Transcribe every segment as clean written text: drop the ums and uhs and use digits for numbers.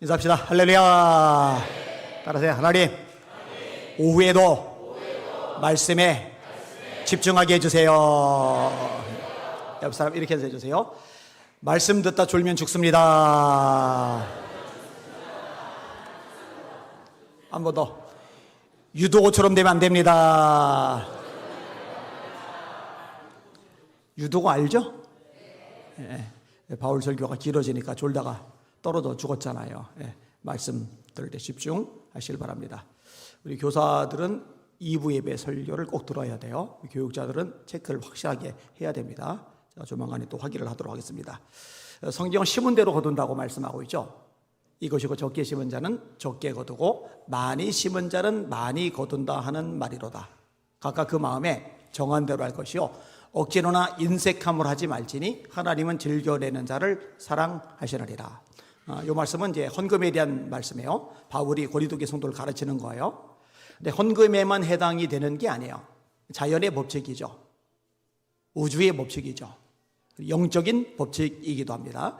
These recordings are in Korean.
인사합시다. 할렐루야. 따라하세요. 하나님, 오후에도 말씀에 집중하게 해주세요. 옆 사람 이렇게 해주세요. 말씀 듣다 졸면 죽습니다. 한 번 더. 유도고처럼 되면 안 됩니다. 유도고 알죠? 바울 설교가 길어지니까 졸다가 떨어져 죽었잖아요. 말씀 들을 때 집중하시길 바랍니다. 우리 교사들은 2부 예배 설교를 꼭 들어야 돼요. 교육자들은 체크를 확실하게 해야 됩니다. 제가 조만간에 또 확인을 하도록 하겠습니다. 성경은 심은 대로 거둔다고 말씀하고 있죠. 이것이고 적게 심은 자는 적게 거두고 많이 심은 자는 많이 거둔다 하는 말이로다. 각각 그 마음에 정한 대로 할 것이요 억지로나 인색함으로 하지 말지니 하나님은 즐겨내는 자를 사랑하시느니라. 이 말씀은 이제 헌금에 대한 말씀이에요. 바울이 고린도 교회 성도를 가르치는 거예요. 근데 헌금에만 해당이 되는 게 아니에요. 자연의 법칙이죠. 우주의 법칙이죠. 영적인 법칙이기도 합니다.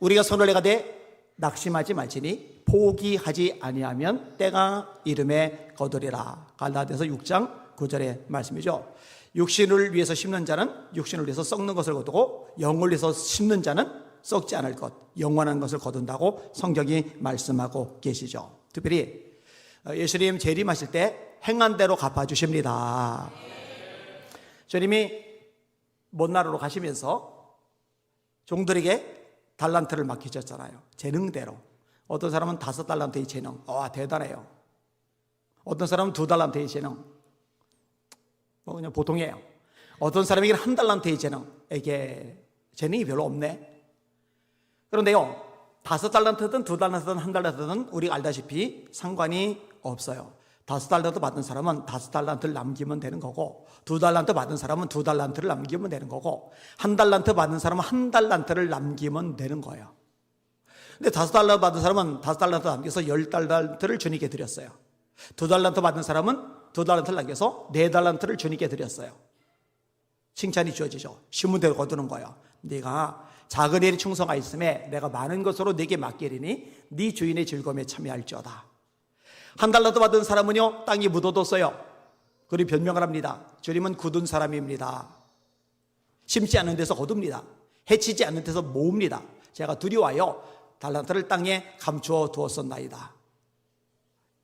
우리가 손을 내가되 낙심하지 말지니 포기하지 아니하면 때가 이름에 거두리라. 갈라디아서 6장 9절의 말씀이죠. 육신을 위해서 심는 자는 육신을 위해서 썩는 것을 거두고 영을 위해서 심는 자는 썩지 않을 것, 영원한 것을 거둔다고 성경이 말씀하고 계시죠. 특별히 예수님 재림하실 때 행한 대로 갚아주십니다. 주님이 먼 나라로 가시면서 종들에게 달란트를 맡기셨잖아요. 재능대로. 어떤 사람은 5달란트의 재능, 대단해요. 어떤 사람은 2달란트의 재능, 그냥 보통이에요. 어떤 사람에게는 1달란트의 재능에게 재능이 별로 없네. 그런데요, 5달란트든 2달란트든 1달란트든 우리가 알다시피 상관이 없어요. 5달란트 받은 사람은 5달란트를 남기면 되는 거고, 2달란트 받은 사람은 2달란트를 남기면 되는 거고, 1달란트 받은 사람은 1달란트를 남기면 되는 거예요. 근데 5달란트 받은 사람은 5달란트 남겨서 10달란트를 주님께 드렸어요. 2달란트 받은 사람은 2달란트를 남겨서 4달란트를 주님께 드렸어요. 칭찬이 주어지죠. 심은 대로 거두는 거예요. 네가 작은 일에 충성하 있음에 내가 많은 것으로 네게 맡기리니 네 주인의 즐거움에 참여할지어다. 1달란트 받은 사람은요, 땅이 묻어뒀어요. 그리고 변명을 합니다. 주님은 굳은 사람입니다. 심지 않은 데서 거둡니다. 해치지 않는 데서 모읍니다. 제가 두려워하여 달란트를 땅에 감추어 두었었나이다.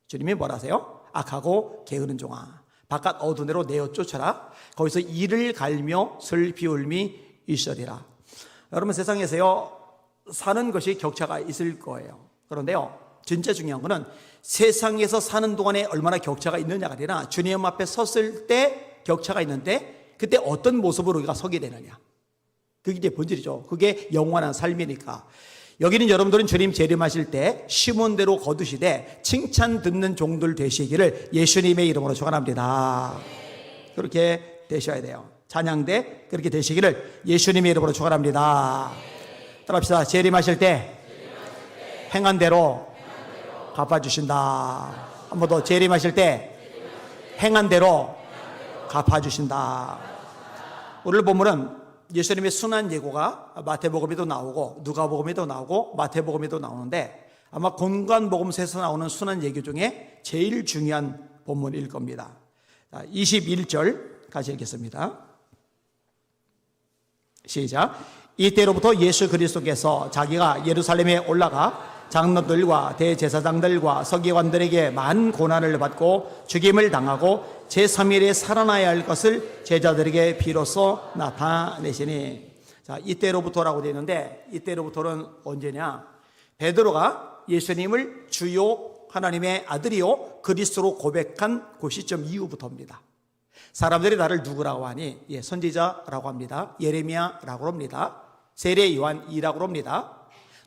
주님이 뭐라 하세요? 악하고 게으른 종아, 바깥 어두운 데로 내어 쫓아라. 거기서 이를 갈며 슬피 울미 있으리라. 여러분, 세상에서요 사는 것이 격차가 있을 거예요. 그런데요, 진짜 중요한 거는 세상에서 사는 동안에 얼마나 격차가 있느냐가 아니라 주님 앞에 섰을 때 격차가 있는데 그때 어떤 모습으로 우리가 서게 되느냐, 그게 이제 본질이죠. 그게 영원한 삶이니까. 여기는 여러분들은 주님 재림하실 때 심은 대로 거두시되 칭찬 듣는 종들 되시기를 예수님의 이름으로 축원합니다. 그렇게 되셔야 돼요. 찬양대 그렇게 되시기를 예수님의 이름으로 축원합니다. 따라합시다. 재림하실 때 행한 대로 갚아주신다. 한 번 더. 재림하실 때 행한 대로 갚아주신다. 오늘 본문은 예수님의 순환 예고가 마태복음에도 나오고 누가복음에도 나오고 마태복음에도 나오는데 아마 공관복음서에서 나오는 순환 예고 중에 제일 중요한 본문일 겁니다. 21절 같이 읽겠습니다. 시작. 이때로부터 예수 그리스도께서 자기가 예루살렘에 올라가 장로들과 대제사장들과 서기관들에게 많은 고난을 받고 죽임을 당하고 제3일에 살아나야 할 것을 제자들에게 비로소 나타내시니. 자, 이때로부터라고 되어 있는데 이때로부터는 언제냐? 베드로가 예수님을 주요 하나님의 아들이요 그리스도로 고백한 그 시점 이후부터입니다. 사람들이 나를 누구라고 하니? 선지자라고 합니다. 예레미야라고 합니다. 세례 요한이라고 합니다.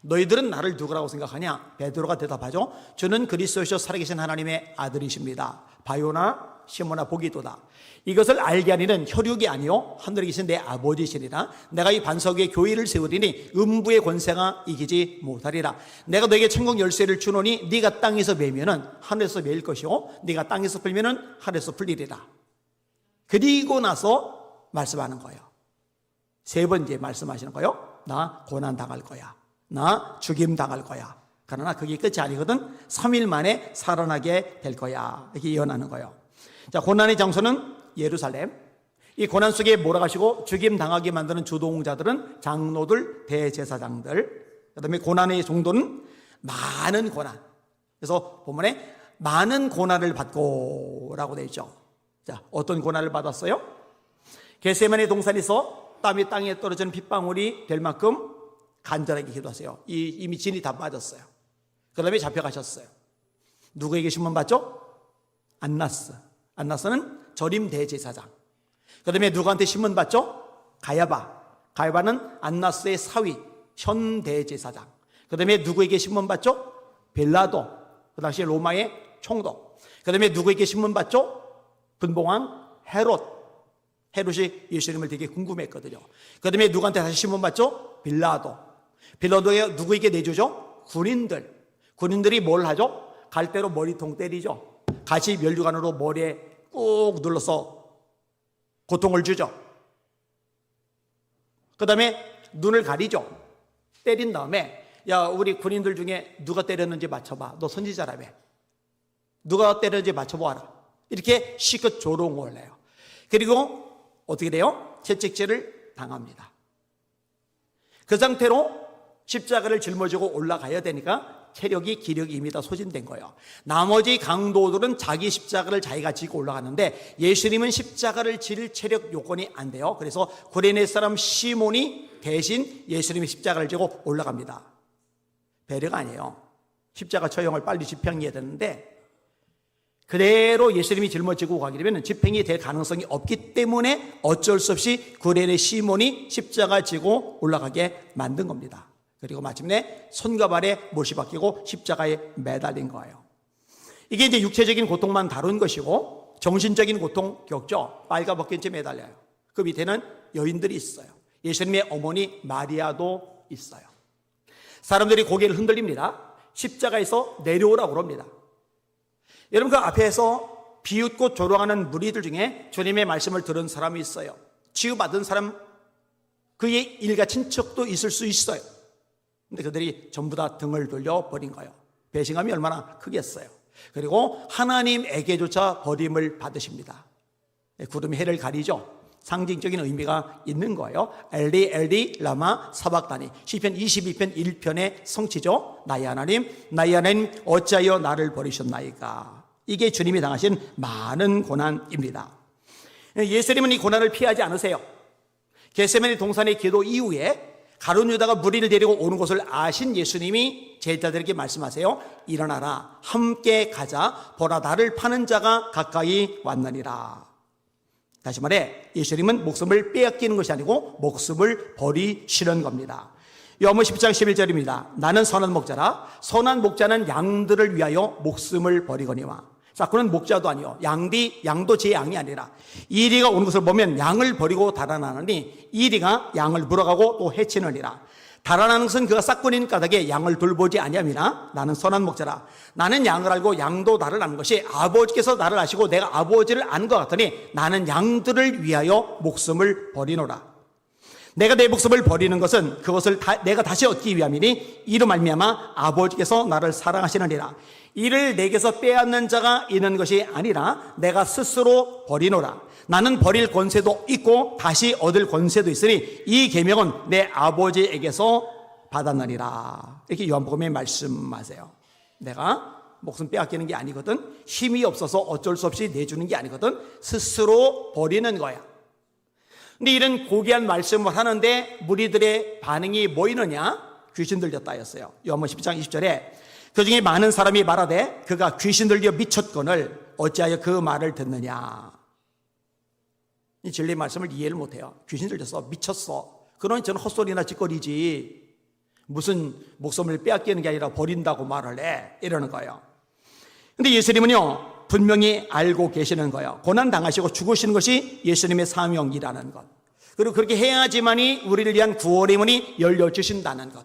너희들은 나를 누구라고 생각하냐? 베드로가 대답하죠. 주는 그리스도시요 살아계신 하나님의 아들이십니다. 바요나 시모나 보기도다. 이것을 알게 하니는 혈육이 아니요 하늘에 계신 내 아버지시니라. 내가 이 반석 위에 교회를 세우리니 음부의 권세가 이기지 못하리라. 내가 너에게 천국 열쇠를 주노니 네가 땅에서 매면은 하늘에서 매일 것이요 네가 땅에서 풀면은 하늘에서 풀리리라. 그리고 나서 말씀하는 거예요. 세 번째 말씀하시는 거예요. 나 고난 당할 거야. 나 죽임 당할 거야. 그러나 그게 끝이 아니거든. 3일 만에 살아나게 될 거야. 이렇게 예언하는 거예요. 자, 고난의 장소는 예루살렘. 이 고난 속에 몰아가시고 죽임 당하게 만드는 주동자들은 장로들, 대제사장들. 그다음에 고난의 정도는 많은 고난. 그래서 본문에 많은 고난을 받고라고 되어 있죠. 자, 어떤 고난을 받았어요? 겟세마네 동산에서 땀이 땅에 떨어지는 빗방울이 될 만큼 간절하게 기도하세요. 이미 진이 다 빠졌어요. 그 다음에 잡혀가셨어요. 누구에게 신문 받죠? 안나스는 전임 대제사장. 그 다음에 누구한테 신문 받죠? 가야바는 안나스의 사위, 현 대제사장. 그 다음에 누구에게 신문 받죠? 빌라도, 그 당시 로마의 총독. 그 다음에 누구에게 신문 받죠? 분봉왕 헤롯이 예수님을 되게 궁금했거든요. 그 다음에 누구한테 다시 신문 받죠? 빌라도가 누구에게 내주죠? 군인들이 뭘 하죠? 갈대로 머리통 때리죠. 가시 면류관으로 머리에 꾹 눌러서 고통을 주죠. 그 다음에 눈을 가리죠. 때린 다음에 야, 우리 군인들 중에 누가 때렸는지 맞춰봐. 너 선지자라며. 누가 때렸는지 맞춰보아라. 이렇게 시컷 조롱을 해요. 그리고 어떻게 돼요? 채찍질을 당합니다. 그 상태로 십자가를 짊어지고 올라가야 되니까 기력이 이미 다 소진된 거예요. 나머지 강도들은 자기 십자가를 자기가 지고 올라가는데 예수님은 십자가를 질 체력 요건이 안 돼요. 그래서 구레네 사람 시몬이 대신 예수님의 십자가를 지고 올라갑니다. 배려가 아니에요. 십자가 처형을 빨리 집행해야 되는데 그대로 예수님이 짊어지고 가게 되면 집행이 될 가능성이 없기 때문에 어쩔 수 없이 구레네 시몬이 십자가 지고 올라가게 만든 겁니다. 그리고 마침내 손과 발에 못이 박히고 십자가에 매달린 거예요. 이게 이제 육체적인 고통만 다룬 것이고 정신적인 고통 겪죠. 빨가벗긴 채 매달려요. 그 밑에는 여인들이 있어요. 예수님의 어머니 마리아도 있어요. 사람들이 고개를 흔들립니다. 십자가에서 내려오라고 합니다. 여러분, 그 앞에서 비웃고 조롱하는 무리들 중에 주님의 말씀을 들은 사람이 있어요. 치유받은 사람, 그의 일가 친척도 있을 수 있어요. 근데 그들이 전부 다 등을 돌려버린 거예요. 배신감이 얼마나 크겠어요. 그리고 하나님에게조차 버림을 받으십니다. 구름이 해를 가리죠. 상징적인 의미가 있는 거예요. 엘리 라마 사박다니. 시편 22편 1편의 성취죠. 나의 하나님 어찌하여 나를 버리셨나이까. 이게 주님이 당하신 많은 고난입니다. 예수님은 이 고난을 피하지 않으세요. 겟세마네 동산의 기도 이후에 가룟 유다가 무리를 데리고 오는 것을 아신 예수님이 제자들에게 말씀하세요. 일어나라, 함께 가자. 보라, 나를 파는 자가 가까이 왔느니라. 다시 말해 예수님은 목숨을 빼앗기는 것이 아니고 목숨을 버리시는 겁니다. 요한복음 10장 11절입니다. 나는 선한 목자라. 선한 목자는 양들을 위하여 목숨을 버리거니와. 자, 그는 목자도 아니요 양도 제 양이 아니라 이리가 오는 것을 보면 양을 버리고 달아나느니 이리가 양을 물어가고 또 해치느니라. 달아나는 것은 그가 싹군인 까닭에 양을 돌보지 아니함이나 나는 선한 목자라. 나는 양을 알고 양도 나를 아는 것이 아버지께서 나를 아시고 내가 아버지를 아는 것 같으니 나는 양들을 위하여 목숨을 버리노라. 내가 내 목숨을 버리는 것은 그것을 내가 다시 얻기 위함이니 이로 말미암아 아버지께서 나를 사랑하시느니라. 이를 내게서 빼앗는 자가 있는 것이 아니라 내가 스스로 버리노라. 나는 버릴 권세도 있고 다시 얻을 권세도 있으니 이 계명은 내 아버지에게서 받았느니라. 이렇게 요한복음에 말씀하세요. 내가 목숨 빼앗기는 게 아니거든. 힘이 없어서 어쩔 수 없이 내주는 게 아니거든. 스스로 버리는 거야. 근데 이런 고귀한 말씀을 하는데 무리들의 반응이 뭐 있느냐? 귀신 들렸다였어요. 요한복음 10장 20절에 그 중에 많은 사람이 말하되 그가 귀신 들려 미쳤거늘 어찌하여 그 말을 듣느냐. 이 진리의 말씀을 이해를 못해요. 귀신 들렸어, 미쳤어. 그러니 저는 헛소리나 짓거리지 무슨 목숨을 빼앗기는 게 아니라 버린다고 말을 해, 이러는 거예요. 근데 예수님은요 분명히 알고 계시는 거예요. 고난 당하시고 죽으시는 것이 예수님의 사명이라는 것, 그리고 그렇게 해야지만이 우리를 위한 구원의 문이 열려주신다는 것,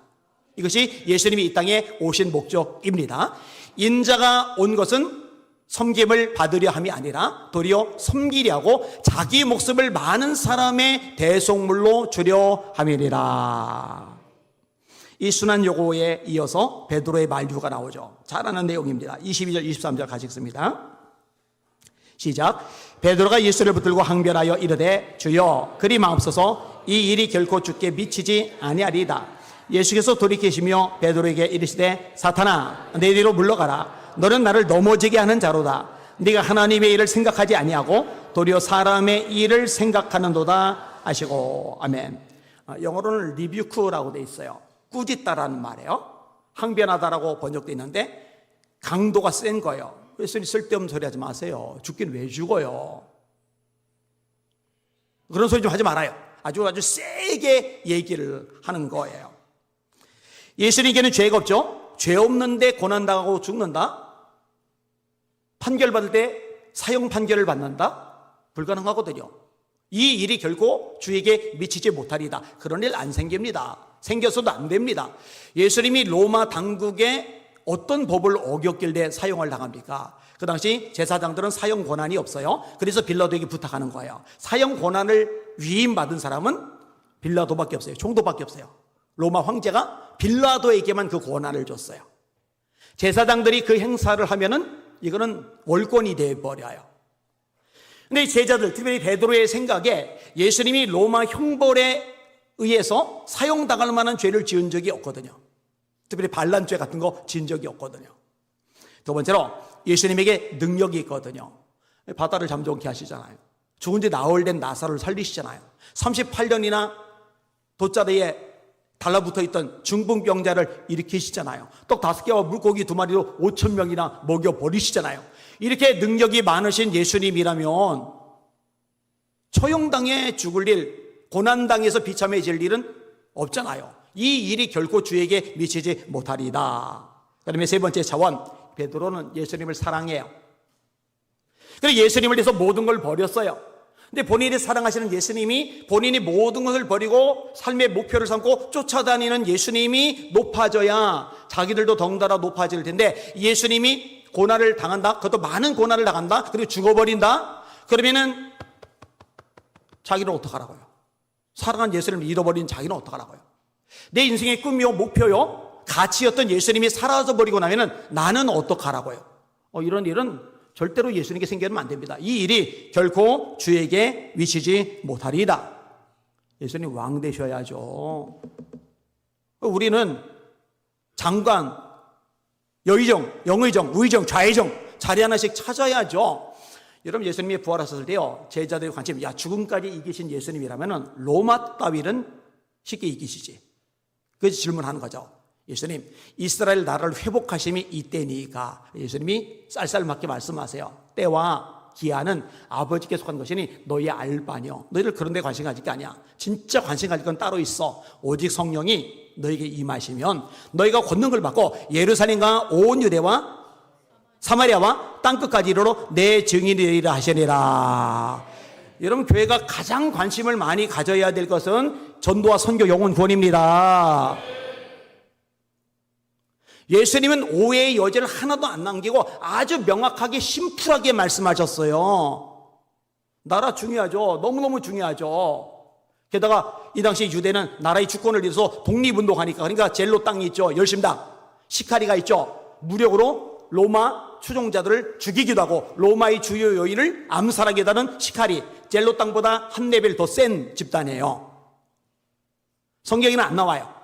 이것이 예수님이 이 땅에 오신 목적입니다. 인자가 온 것은 섬김을 받으려 함이 아니라 도리어 섬기려 하고 자기 목숨을 많은 사람의 대속물로 주려 함이니라. 이 순환 요구에 이어서 베드로의 만류가 나오죠. 잘 아는 내용입니다. 22절 23절 같이 읽습니다. 시작. 베드로가 예수를 붙들고 항변하여 이르되 주여 그리 마옵소서 이 일이 결코 주께 미치지 아니하리이다. 예수께서 돌이키시며 베드로에게 이르시되 사탄아 내 뒤로 물러가라. 너는 나를 넘어지게 하는 자로다. 네가 하나님의 일을 생각하지 아니하고 도리어 사람의 일을 생각하는도다 하시고. 아멘. 영어로는 리뷰크라고 돼 있어요. 꾸짖다라는 말이에요. 항변하다라고 번역되어 있는데 강도가 센 거예요. 그래서 쓸데없는 소리 하지 마세요. 죽긴 왜 죽어요? 그런 소리 좀 하지 말아요. 아주 세게 얘기를 하는 거예요. 예수님께는 죄가 없죠. 죄 없는데 고난당하고 죽는다? 판결받을 때 사형 판결을 받는다? 불가능하거든요. 이 일이 결코 주에게 미치지 못하리다. 그런 일 안 생깁니다. 생겨서도 안 됩니다. 예수님이 로마 당국에 어떤 법을 어겼길래 사형을 당합니까? 그 당시 제사장들은 사형 권한이 없어요. 그래서 빌라도에게 부탁하는 거예요. 사형 권한을 위임받은 사람은 빌라도밖에 없어요. 총독밖에 없어요. 로마 황제가 빌라도에게만 그 권한을 줬어요. 제사장들이 그 행사를 하면은 이거는 월권이 되어버려요. 근데 제자들, 특별히 베드로의 생각에 예수님이 로마 형벌에 의해서 사형당할 만한 죄를 지은 적이 없거든요. 특별히 반란죄 같은 거 지은 적이 없거든요. 두 번째로 예수님에게 능력이 있거든요. 바다를 잠잠케 하시잖아요. 죽은 지 나흘 된 나사로를 살리시잖아요. 38년이나 돗자리에 달라붙어 있던 중풍병자를 일으키시잖아요. 떡 5개와 물고기 2마리로 5,000명이나 먹여버리시잖아요. 이렇게 능력이 많으신 예수님이라면 처형당해 죽을 일, 고난당해서 비참해질 일은 없잖아요. 이 일이 결코 주에게 미치지 못하리다. 그다음에 세 번째 차원, 베드로는 예수님을 사랑해요. 그래서 예수님을 위해서 모든 걸 버렸어요. 근데 본인이 사랑하시는 예수님이 본인이 모든 것을 버리고 삶의 목표를 삼고 쫓아다니는 예수님이 높아져야 자기들도 덩달아 높아질 텐데, 예수님이 고난을 당한다? 그것도 많은 고난을 당한다? 그리고 죽어버린다? 그러면은 자기는 어떡하라고요? 사랑한 예수님을 잃어버린 자기는 어떡하라고요? 내 인생의 꿈이요, 목표요, 가치였던 예수님이 사라져버리고 나면은 나는 어떡하라고요? 이런 일은 절대로 예수님께 생기면 안 됩니다. 이 일이 결코 주에게 미치지 못하리이다. 예수님 왕 되셔야죠. 우리는 장관, 여의정, 영의정, 우의정, 좌의정 자리 하나씩 찾아야죠. 여러분, 예수님이 부활하셨을 때요, 제자들의 관심, 야, 죽음까지 이기신 예수님이라면 로마 따위는 쉽게 이기시지. 그래서 질문하는 거죠. 예수님, 이스라엘 나라를 회복하심이 이때니까. 예수님이 쌀쌀맞게 말씀하세요. 때와 기한은 아버지께 속한 것이니 너희의 알 바뇨. 너희들 그런 데 관심 가질 게 아니야. 진짜 관심 가질 건 따로 있어. 오직 성령이 너희에게 임하시면 너희가 권능을 받고 예루살렘과 온 유대와 사마리아와 땅끝까지 이르러 내 증인이 되리라 하시니라. 여러분, 교회가 가장 관심을 많이 가져야 될 것은 전도와 선교, 영혼 구원입니다. 예수님은 오해의 여지를 하나도 안 남기고 아주 명확하게 심플하게 말씀하셨어요. 나라 중요하죠. 너무너무 중요하죠. 게다가 이 당시 유대는 나라의 주권을 위해서 독립운동하니까, 그러니까 젤로 땅이 있죠. 열심당, 시카리가 있죠. 무력으로 로마 추종자들을 죽이기도 하고 로마의 주요 요인을 암살하기도 하는 시카리, 젤로 땅보다 한 레벨 더 센 집단이에요. 성경에는 안 나와요.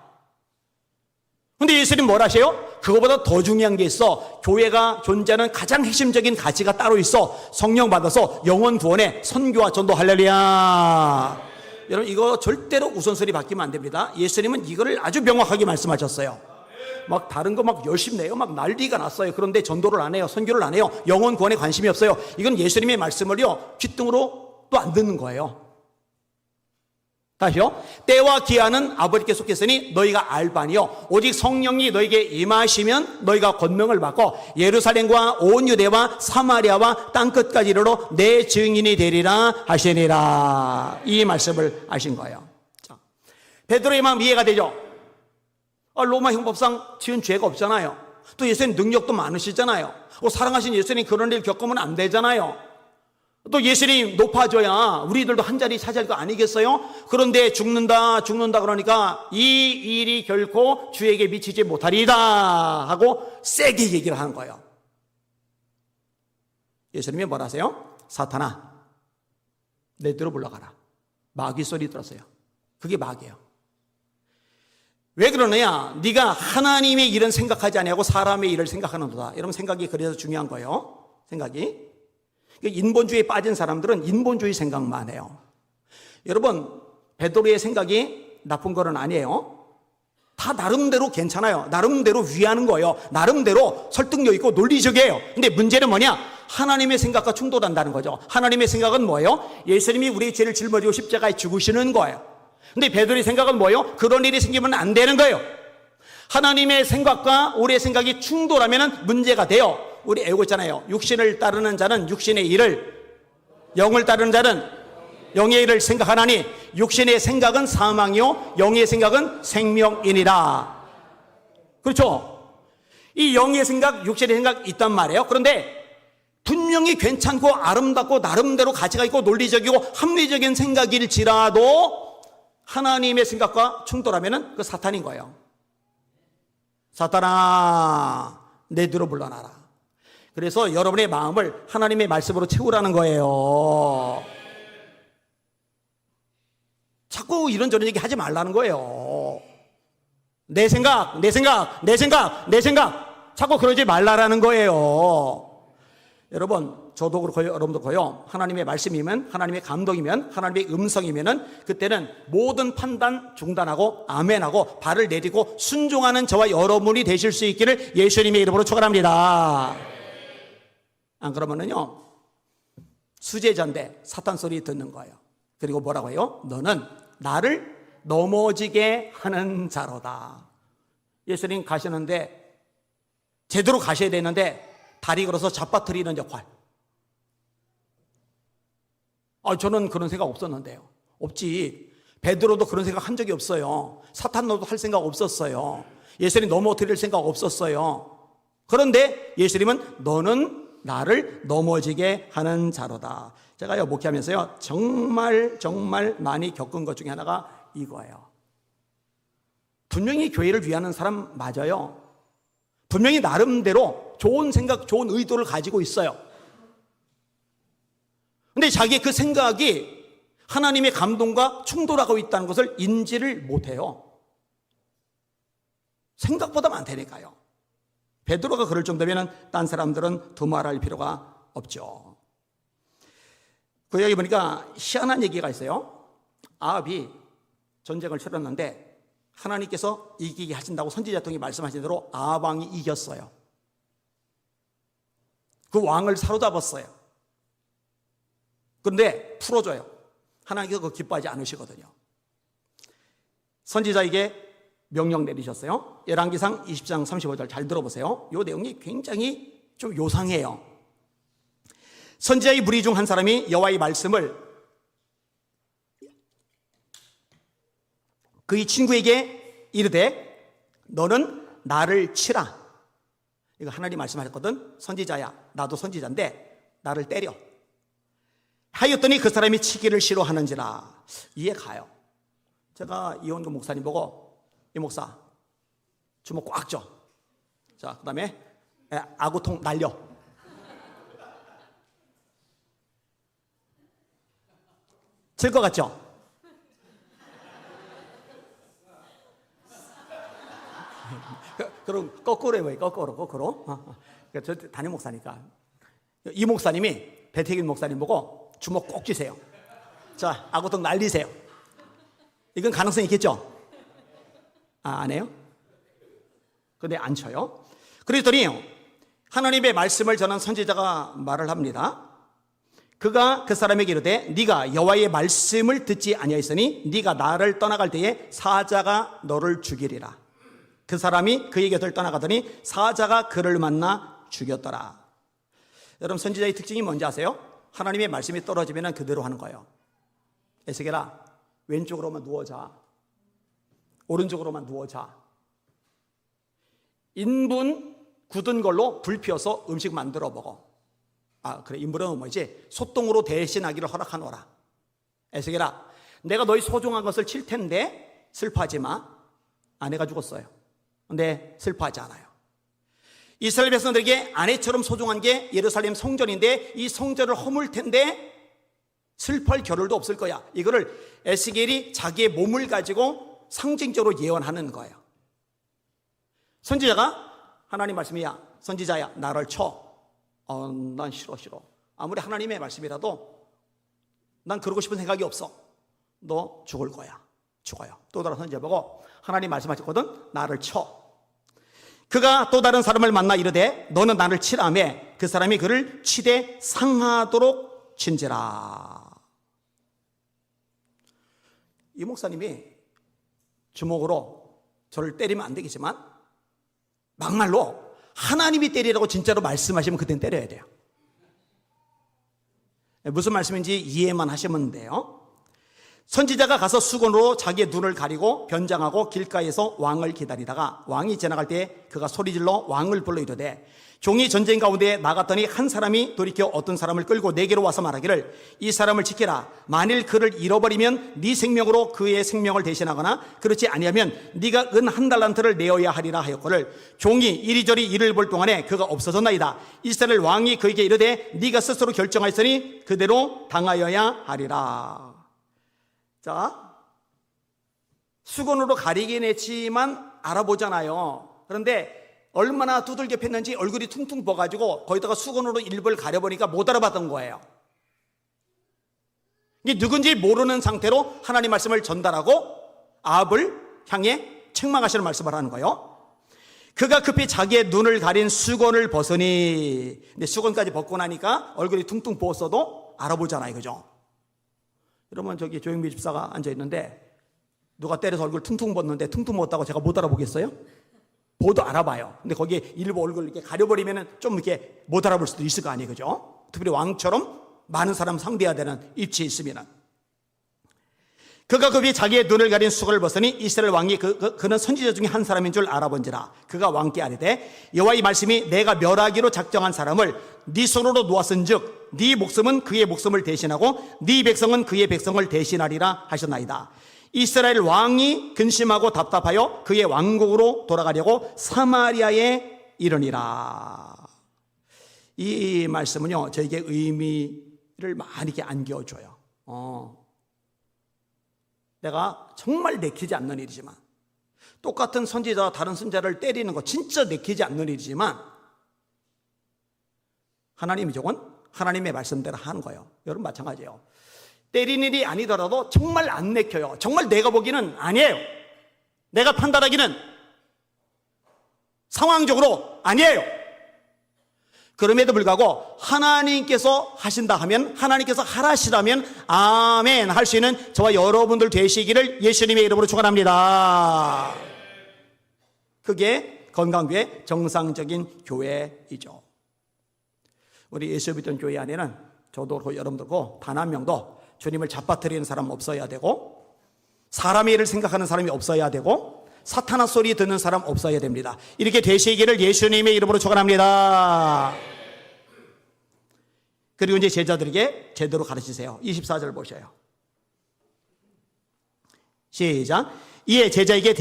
근데 예수님 뭘 하세요? 그거보다 더 중요한 게 있어. 교회가 존재하는 가장 핵심적인 가치가 따로 있어. 성령 받아서 영혼 구원에 선교와 전도. 할렐루야. 여러분, 이거 절대로 우선순위 바뀌면 안 됩니다. 예수님은 이거를 아주 명확하게 말씀하셨어요. 막 다른 거 막 열심히 내요. 막 난리가 났어요. 그런데 전도를 안 해요. 선교를 안 해요. 영혼 구원에 관심이 없어요. 이건 예수님의 말씀을요, 귓등으로 또 안 듣는 거예요. 다시요. 때와 기한은 아버지께 속했으니 너희가 알 바니요. 오직 성령이 너희에게 임하시면 너희가 권능을 받고 예루살렘과 온 유대와 사마리아와 땅끝까지 이르러 내 증인이 되리라 하시니라. 이 말씀을 하신 거예요. 자, 베드로의 마음 이해가 되죠? 로마 형법상 지은 죄가 없잖아요. 또 예수님 능력도 많으시잖아요. 사랑하신 예수님 그런 일 겪으면 안 되잖아요. 또 예수님 높아져야 우리들도 한 자리 차지할 거 아니겠어요? 그런데 죽는다 그러니까 이 일이 결코 주에게 미치지 못하리이다 하고 세게 얘기를 하는 거예요. 예수님이 뭐라 하세요? 사탄아, 내 뒤로 물러가라. 마귀 소리 들었어요. 그게 마귀예요. 왜 그러느냐? 네가 하나님의 일은 생각하지 아니하고 사람의 일을 생각하는도다. 여러분, 생각이 그래서 중요한 거예요. 생각이. 인본주의에 빠진 사람들은 인본주의 생각만 해요. 여러분, 베드로의 생각이 나쁜 거는 아니에요. 다 나름대로 괜찮아요. 나름대로 위하는 거예요. 나름대로 설득력 있고 논리적이에요. 근데 문제는 뭐냐? 하나님의 생각과 충돌한다는 거죠. 하나님의 생각은 뭐예요? 예수님이 우리의 죄를 짊어지고 십자가에 죽으시는 거예요. 근데 베드로의 생각은 뭐예요? 그런 일이 생기면 안 되는 거예요. 하나님의 생각과 우리의 생각이 충돌하면 문제가 돼요. 우리 애고 있잖아요. 육신을 따르는 자는 육신의 일을, 영을 따르는 자는 영의 일을 생각하나니 육신의 생각은 사망이요 영의 생각은 생명이니라. 그렇죠? 이 영의 생각, 육신의 생각 있단 말이에요. 그런데 분명히 괜찮고 아름답고 나름대로 가치가 있고 논리적이고 합리적인 생각일지라도 하나님의 생각과 충돌하면 그 사탄인 거예요. 사탄아, 내 뒤로 물러나라. 그래서 여러분의 마음을 하나님의 말씀으로 채우라는 거예요. 자꾸 이런저런 얘기 하지 말라는 거예요. 내 생각 자꾸 그러지 말라라는 거예요. 여러분, 저도 그렇고요, 여러분도 그렇고요. 하나님의 말씀이면, 하나님의 감동이면, 하나님의 음성이면은 그때는 모든 판단 중단하고 아멘하고 발을 내딛고 순종하는 저와 여러분이 되실 수 있기를 예수님의 이름으로 축원합니다. 안 그러면은요, 수제자인데 사탄 소리 듣는 거예요. 그리고 뭐라고 해요? 너는 나를 넘어지게 하는 자로다. 예수님 가시는데 제대로 가셔야 되는데 다리 걸어서 잡아뜨리는 역할. 저는 그런 생각 없었는데요. 없지. 베드로도 그런 생각 한 적이 없어요. 사탄도 할 생각 없었어요. 예수님 넘어뜨릴 생각 없었어요. 그런데 예수님은 너는 나를 넘어지게 하는 자로다. 제가요, 목회하면서요, 정말 많이 겪은 것 중에 하나가 이거예요. 분명히 교회를 위하는 사람 맞아요. 분명히 나름대로 좋은 생각, 좋은 의도를 가지고 있어요. 근데 자기 그 생각이 하나님의 감동과 충돌하고 있다는 것을 인지를 못해요. 생각보다 많다니까요. 베드로가 그럴 정도면 딴 사람들은 두말할 필요가 없죠. 그 여기 보니까 희한한 얘기가 있어요. 아합이 전쟁을 치렀는데 하나님께서 이기게 하신다고 선지자통이 말씀하신 대로 아합 왕이 이겼어요. 그 왕을 사로잡았어요. 그런데 풀어줘요. 하나님께서 그거 기뻐하지 않으시거든요. 선지자에게 명령 내리셨어요. 열왕기상 20장 35절 잘 들어보세요. 이 내용이 굉장히 좀 요상해요. 선지자의 무리 중 한 사람이 여호와의 말씀을 그의 친구에게 이르되 너는 나를 치라. 이거 하나님 말씀하셨거든. 선지자야, 나도 선지자인데 나를 때려 하였더니 그 사람이 치기를 싫어하는지라. 이해 가요. 제가 이원근 목사님 보고 이 목사 주먹 꽉 줘. 자, 그 다음에 아구통 날려. 칠 것 같죠? 그럼 거꾸로 해봐요. 거꾸로. 저 담임 목사니까. 이 목사님이 배태길 목사님 보고 주먹 꼭 쥐세요. 자, 아구통 날리세요. 이건 가능성이 있겠죠? 안 해요? 근데 안 쳐요. 그랬더니 하나님의 말씀을 전한 선지자가 말을 합니다. 그가 그 사람에게 이르되 네가 여호와의 말씀을 듣지 아니하였으니 네가 나를 떠나갈 때에 사자가 너를 죽이리라. 그 사람이 그의 곁을 떠나가더니 사자가 그를 만나 죽였더라. 여러분, 선지자의 특징이 뭔지 아세요? 하나님의 말씀이 떨어지면 그대로 하는 거예요. 에스겔아, 왼쪽으로만 누워자. 오른쪽으로만 누워자. 인분 굳은 걸로 불 피워서 음식 만들어 먹어. 그래, 인물은 뭐지? 소똥으로 대신하기를 허락하노라. 에스겔아, 내가 너희 소중한 것을 칠 텐데 슬퍼하지 마. 아내가 죽었어요. 근데 슬퍼하지 않아요. 이스라엘 백성들에게 아내처럼 소중한 게 예루살렘 성전인데 이 성전을 허물 텐데 슬퍼할 겨를도 없을 거야. 이거를 에스겔이 자기의 몸을 가지고 상징적으로 예언하는 거예요. 선지자가 하나님 말씀이야, 선지자야, 나를 쳐. 난 싫어. 아무리 하나님의 말씀이라도 난 그러고 싶은 생각이 없어. 너 죽을 거야. 죽어요. 또 다른 선지자 보고 하나님 말씀하셨거든. 나를 쳐. 그가 또 다른 사람을 만나 이르되 너는 나를 치라매 그 사람이 그를 치되 상하도록 친지라. 이 목사님이 주먹으로 저를 때리면 안 되겠지만 막말로 하나님이 때리라고 진짜로 말씀하시면 그땐 때려야 돼요. 무슨 말씀인지 이해만 하시면 돼요. 선지자가 가서 수건으로 자기의 눈을 가리고 변장하고 길가에서 왕을 기다리다가 왕이 지나갈 때 그가 소리질러 왕을 불러 이르되 종이 전쟁 가운데 나갔더니 한 사람이 돌이켜 어떤 사람을 끌고 내게로 와서 말하기를 이 사람을 지키라. 만일 그를 잃어버리면 네 생명으로 그의 생명을 대신하거나 그렇지 아니하면 네가 은 1달란트를 내어야 하리라 하였거늘 종이 이리저리 이를 볼 동안에 그가 없어졌나이다. 이스라엘 왕이 그에게 이르되 네가 스스로 결정하였으니 그대로 당하여야 하리라. 자, 수건으로 가리긴 했지만 알아보잖아요. 그런데 얼마나 두들겨 팼는지 얼굴이 퉁퉁 부어가지고 거기다가 수건으로 일부를 가려보니까 못 알아봤던 거예요. 이게 누군지 모르는 상태로 하나님 말씀을 전달하고 아합을 향해 책망하시는 말씀을 하는 거예요. 그가 급히 자기의 눈을 가린 수건을 벗으니, 근데 수건까지 벗고 나니까 얼굴이 퉁퉁 부었어도 알아보잖아요. 그죠? 여러분, 저기 조영미 집사가 앉아있는데 누가 때려서 얼굴 퉁퉁 벗는데 퉁퉁 벗다고 제가 못 알아보겠어요? 보도 알아봐요. 근데 거기에 일부 얼굴 이렇게 가려버리면 좀 이렇게 못 알아볼 수도 있을 거 아니에요. 그죠? 특별히 왕처럼 많은 사람 상대해야 되는 입지에 있으면. 그가 급히 자기의 눈을 가린 수건을 벗으니 이스라엘 왕이 그는 선지자 중에 한 사람인 줄 알아본지라. 그가 왕께 아뢰되 여호와의 말씀이 내가 멸하기로 작정한 사람을 네 손으로 놓았은즉 네 목숨은 그의 목숨을 대신하고 네 백성은 그의 백성을 대신하리라 하셨나이다. 이스라엘 왕이 근심하고 답답하여 그의 왕국으로 돌아가려고 사마리아에 이르니라. 이 말씀은요 저에게 의미를 많이 이렇게 안겨줘요. 내가 정말 내키지 않는 일이지만, 똑같은 선지자와 다른 선지자를 때리는 거 진짜 내키지 않는 일이지만 하나님이 저건 하나님의 말씀대로 하는 거예요. 여러분 마찬가지예요. 때리는 일이 아니더라도 정말 안 내켜요. 정말 내가 보기는 아니에요. 내가 판단하기는 상황적으로 아니에요. 그럼에도 불구하고 하나님께서 하신다 하면, 하나님께서 하라시라면 아멘 할 수 있는 저와 여러분들 되시기를 예수님의 이름으로 축원합니다. 그게 건강교회 정상적인 교회이죠. 우리 예수 믿던 교회 안에는 저도 그렇고 여러분도 그렇고 단 한 명도 주님을 잡아뜨리는 사람 없어야 되고, 사람의 일을 생각하는 사람이 없어야 되고, 사탄아 소리 듣는 사람 없어야 됩니다. 이렇게 되시기를 예수님의 이름으로 축원합니다. 그리고 이제 제자들에게 제대로 가르치세요. 24절 보셔요. 시작. 이에 제자에게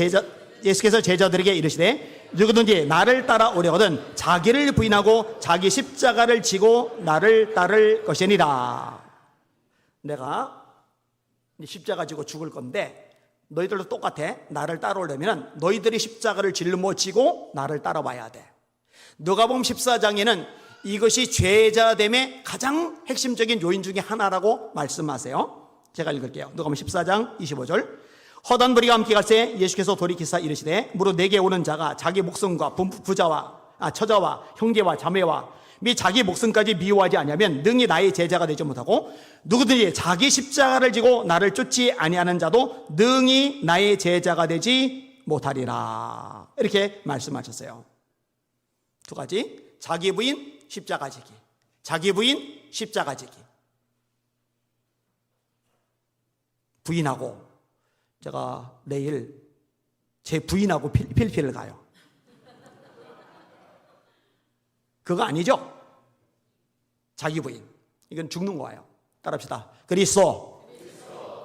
예수께서 제자들에게 이르시되 누구든지 나를 따라오려거든 자기를 부인하고 자기 십자가를 지고 나를 따를 것이니라. 내가 십자가 지고 죽을 건데 너희들도 똑같아. 나를 따라오려면 너희들이 십자가를 짊어지고 나를 따라와야 돼. 누가복음 14장에는 이것이 죄자됨의 가장 핵심적인 요인 중에 하나라고 말씀하세요. 제가 읽을게요. 누가복음 14장 25절. 허단 무리가 함께 갈새 예수께서 돌이키사 이르시되 무릇 내게 오는 자가 자기 목숨과 부자와 처자와 형제와 자매와 및 자기 목숨까지 미워하지 아니하면 능히 나의 제자가 되지 못하고 누구든지 자기 십자가를 지고 나를 쫓지 아니하는 자도 능히 나의 제자가 되지 못하리라. 이렇게 말씀하셨어요. 두 가지. 자기 부인 십자가 지기, 자기 부인 십자가 지기. 부인하고, 제가 내일 제 부인하고 필리핀을 가요. 그거 아니죠? 자기 부인. 이건 죽는 거예요. 따라합시다. 그리스도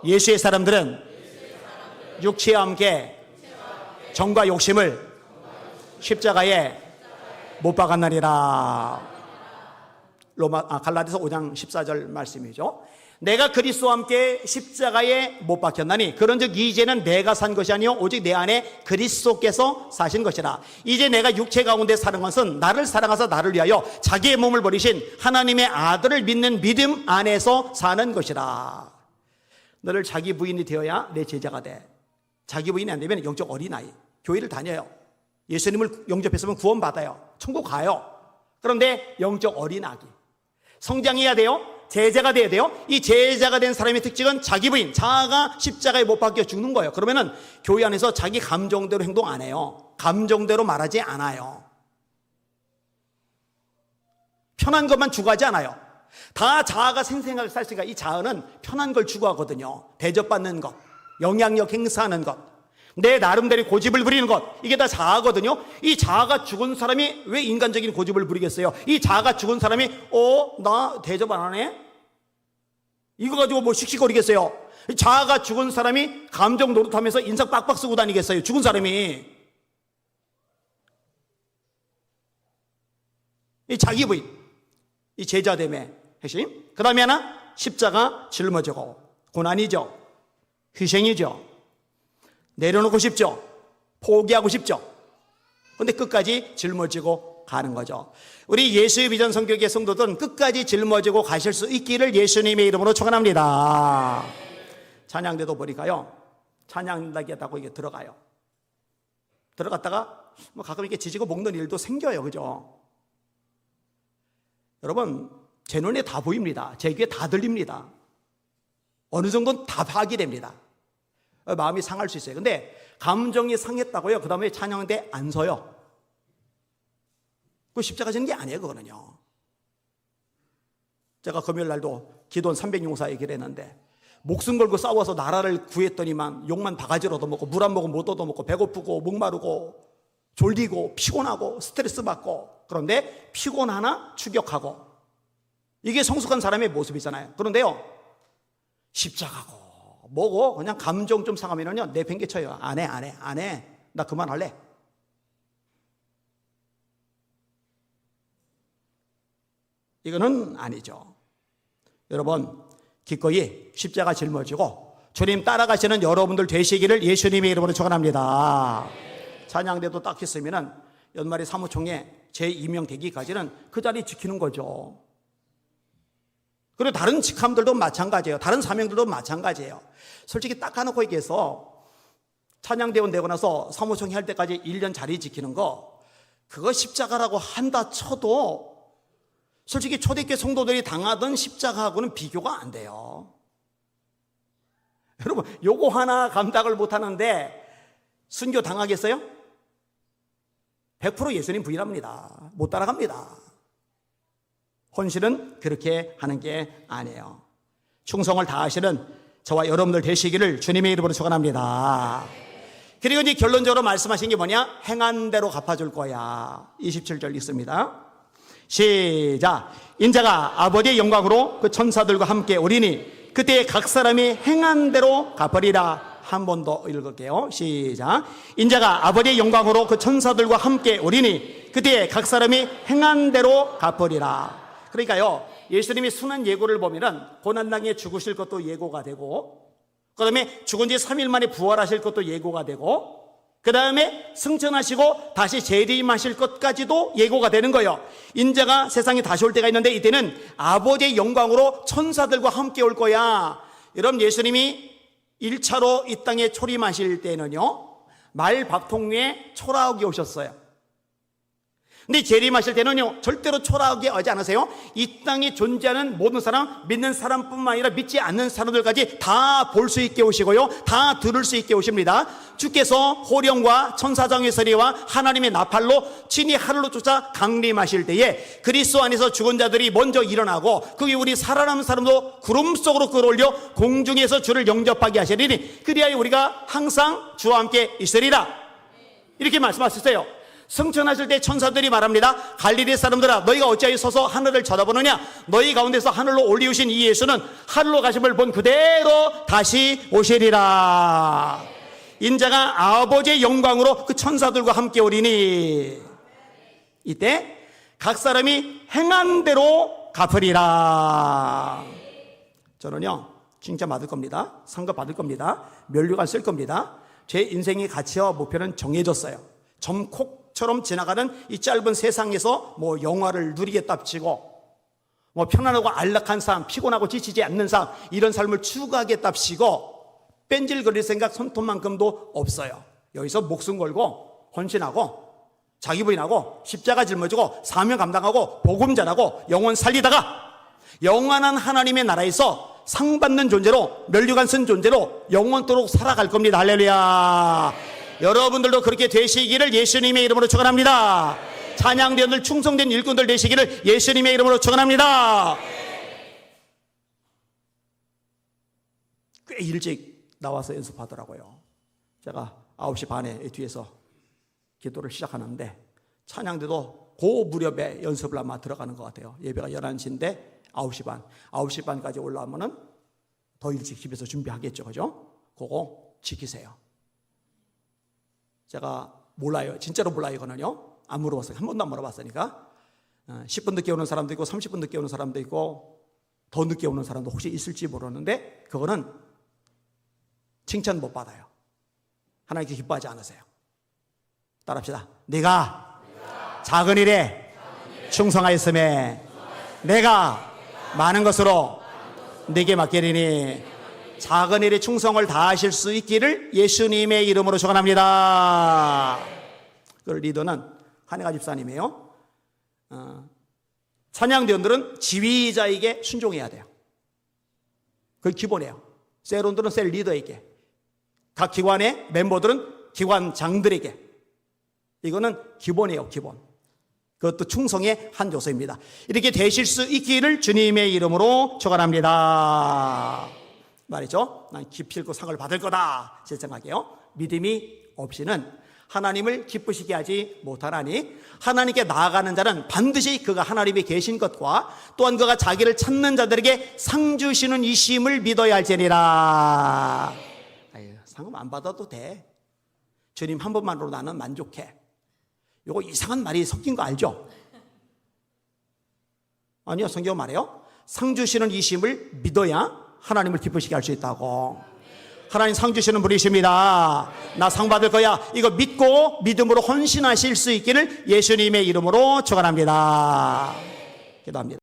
예수의 사람들은 육체와 함께 정과 욕심을 십자가에 못 박았나니라. 갈라디아서 5장 14절 말씀이죠. 내가 그리스도와 함께 십자가에 못 박혔나니 그런즉 이제는 내가 산 것이 아니요 오직 내 안에 그리스도께서 사신 것이라. 이제 내가 육체 가운데 사는 것은 나를 사랑하사 나를 위하여 자기의 몸을 버리신 하나님의 아들을 믿는 믿음 안에서 사는 것이라. 너를 자기 부인이 되어야 내 제자가 돼. 자기 부인이 안 되면 영적 어린아이. 교회를 다녀요. 예수님을 영접했으면 구원받아요. 천국 가요. 그런데 영적 어린아기. 성장해야 돼요. 제자가 돼야 돼요. 이 제자가 된 사람의 특징은 자기 부인, 자아가 십자가에 못 박혀 죽는 거예요. 그러면은 교회 안에서 자기 감정대로 행동 안 해요. 감정대로 말하지 않아요. 편한 것만 추구하지 않아요. 다 자아가 생생하게 살으니까 이 자아는 편한 걸 추구하거든요. 대접받는 것, 영향력 행사하는 것, 내 나름대로 고집을 부리는 것, 이게 다 자아거든요. 이 자아가 죽은 사람이 왜 인간적인 고집을 부리겠어요? 이 자아가 죽은 사람이 나 대접 안 하네? 이거 가지고 뭐 씩씩거리겠어요? 자아가 죽은 사람이 감정 노릇하면서 인상 빡빡 쓰고 다니겠어요? 죽은 사람이. 이 자기 부인, 이 제자됨의 핵심. 그 다음에 하나, 십자가 짊어지고. 고난이죠. 희생이죠. 내려놓고 싶죠. 포기하고 싶죠. 그런데 끝까지 짊어지고 가는 거죠. 우리 예수의 비전 성교계 성도들은 끝까지 짊어지고 가실 수 있기를 예수님의 이름으로 축원합니다. 찬양대도 보니까요, 찬양하겠다고 이게 들어가요. 들어갔다가 뭐 가끔 이렇게 지지고 먹는 일도 생겨요. 그죠? 여러분, 제 눈에 다 보입니다. 제 귀에 다 들립니다. 어느 정도는 다 파악이 됩니다. 마음이 상할 수 있어요. 근데 감정이 상했다고요, 그 다음에 찬양인데 안 서요. 그 십자가 지는 게 아니에요. 그거는요. 제가 금요일 날도 기도원 300용사 얘기를 했는데, 목숨 걸고 싸워서 나라를 구했더니만 욕만 바가지로 얻어먹고 물 한 모금 못 얻어먹고 배고프고 목마르고 졸리고 피곤하고 스트레스 받고, 그런데 피곤하나 추격하고, 이게 성숙한 사람의 모습이잖아요. 그런데요, 십자가고 뭐고 그냥 감정 좀 상하면요 내팽개쳐요. 안 해. 나 그만할래. 이거는 아니죠. 여러분, 기꺼이 십자가 짊어지고 주님 따라가시는 여러분들 되시기를 예수님의 이름으로 축원합니다. 찬양대도 딱 했으면은 연말에 사무총회 재임명되기까지는 그 자리 지키는 거죠. 그리고 다른 직함들도 마찬가지예요. 다른 사명들도 마찬가지예요. 솔직히 딱 까놓고 얘기해서 찬양대원 되고 나서 사무총회 할 때까지 1년 자리 지키는 거, 그거 십자가라고 한다 쳐도 솔직히 초대교회 성도들이 당하던 십자가하고는 비교가 안 돼요. 여러분, 요거 하나 감당을 못하는데 순교 당하겠어요? 100% 예수님 부인합니다. 못 따라갑니다. 혼신은 그렇게 하는 게 아니에요. 충성을 다하시는 저와 여러분들 되시기를 주님의 이름으로 축원합니다. 그리고 이제 결론적으로 말씀하신 게 뭐냐? 행한 대로 갚아줄 거야. 27절 읽습니다. 시작. 인자가 아버지의 영광으로 그 천사들과 함께 오리니 그때 각 사람이 행한 대로 갚으리라. 한 번 더 읽을게요. 시작. 인자가 아버지의 영광으로 그 천사들과 함께 오리니 그때 각 사람이 행한 대로 갚으리라. 그러니까요, 예수님이 수는 예고를 보면은 고난당에 죽으실 것도 예고가 되고, 그 다음에 죽은 지 3일 만에 부활하실 것도 예고가 되고, 그 다음에 승천하시고 다시 재림하실 것까지도 예고가 되는 거예요. 인자가 세상에 다시 올 때가 있는데 이때는 아버지의 영광으로 천사들과 함께 올 거야. 여러분, 예수님이 1차로 이 땅에 초림하실 때는요, 말 밥통 위에 초라하게 오셨어요. 근데 재림하실 때는요, 절대로 초라하게 오지 않으세요. 이 땅에 존재하는 모든 사람, 믿는 사람뿐만 아니라 믿지 않는 사람들까지 다 볼 수 있게 오시고요, 다 들을 수 있게 오십니다. 주께서 호령과 천사장의 소리와 하나님의 나팔로 친히 하늘로 쫓아 강림하실 때에 그리스도 안에서 죽은 자들이 먼저 일어나고, 그게 우리 살아남은 사람도 구름 속으로 끌어올려 공중에서 주를 영접하게 하시리니 그리하여 우리가 항상 주와 함께 있으리라. 이렇게 말씀하셨어요. 승천하실 때 천사들이 말합니다. 갈릴리 사람들아, 너희가 어찌하여 서서 하늘을 쳐다보느냐? 너희 가운데서 하늘로 올리우신 이 예수는 하늘로 가심을 본 그대로 다시 오시리라. 인자가 아버지의 영광으로 그 천사들과 함께 오리니 이때 각 사람이 행한 대로 갚으리라. 저는요 칭찬 받을 겁니다. 상급 받을 겁니다. 면류관 쓸 겁니다. 제 인생의 가치와 목표는 정해졌어요. 점콕처럼 지나가는 이 짧은 세상에서 뭐 영화를 누리겠답시고 뭐 편안하고 안락한 삶, 피곤하고 지치지 않는 삶, 이런 삶을 추구하겠답시고 뺀질거릴 생각 손톱만큼도 없어요. 여기서 목숨 걸고 헌신하고 자기 부인하고 십자가 짊어지고 사명 감당하고 복음 전하고 영혼 살리다가 영원한 하나님의 나라에서 상 받는 존재로, 면류관 쓴 존재로 영원토록 살아갈 겁니다. 할렐루야. 여러분들도 그렇게 되시기를 예수님의 이름으로 축원합니다. 찬양대원들, 충성된 일꾼들 되시기를 예수님의 이름으로 축원합니다. 꽤 일찍 나와서 연습하더라고요. 제가 9시 반에 뒤에서 기도를 시작하는데 찬양대도 그 무렵에 연습을 아마 들어가는 것 같아요. 예배가 11시인데 9시 반, 9시 반까지 올라오면은 더 일찍 집에서 준비하겠죠. 그죠? 그거 지키세요. 제가 몰라요. 진짜로 몰라요. 이거는요. 안 물어봤어요. 한 번도 안 물어봤으니까. 10분 늦게 오는 사람도 있고 30분 늦게 오는 사람도 있고 더 늦게 오는 사람도 혹시 있을지 모르는데 그거는 칭찬 못 받아요. 하나님께 기뻐하지 않으세요. 따라합시다. 내가 작은 일에 충성하였음에 내가 많은 것으로 네게 맡기리니 작은 일에 충성을 다하실 수 있기를 예수님의 이름으로 축원합니다. 그 리더는 한혜가 집사님이에요. 찬양대원들은 지휘자에게 순종해야 돼요. 그게 기본이에요. 셀원들은 셀 리더에게, 각 기관의 멤버들은 기관장들에게. 이거는 기본이에요. 기본. 그것도 충성의 한 요소입니다. 이렇게 되실 수 있기를 주님의 이름으로 축원합니다. 말이죠. 난 기필코 상을 받을 거다 제 생각이에요. 믿음이 없이는 하나님을 기쁘시게 하지 못하나니 하나님께 나아가는 자는 반드시 그가 하나님이 계신 것과 또한 그가 자기를 찾는 자들에게 상 주시는 이심을 믿어야 할지니라. 아유, 상은 안 받아도 돼. 주님 한 번만으로 나는 만족해. 이거 이상한 말이 섞인 거 알죠? 아니요, 성경 말해요. 상 주시는 이심을 믿어야 하나님을 기쁘시게 할 수 있다고. 하나님 상 주시는 분이십니다. 나 상 받을 거야. 이거 믿고 믿음으로 헌신하실 수 있기를 예수님의 이름으로 축원합니다. 기도합니다.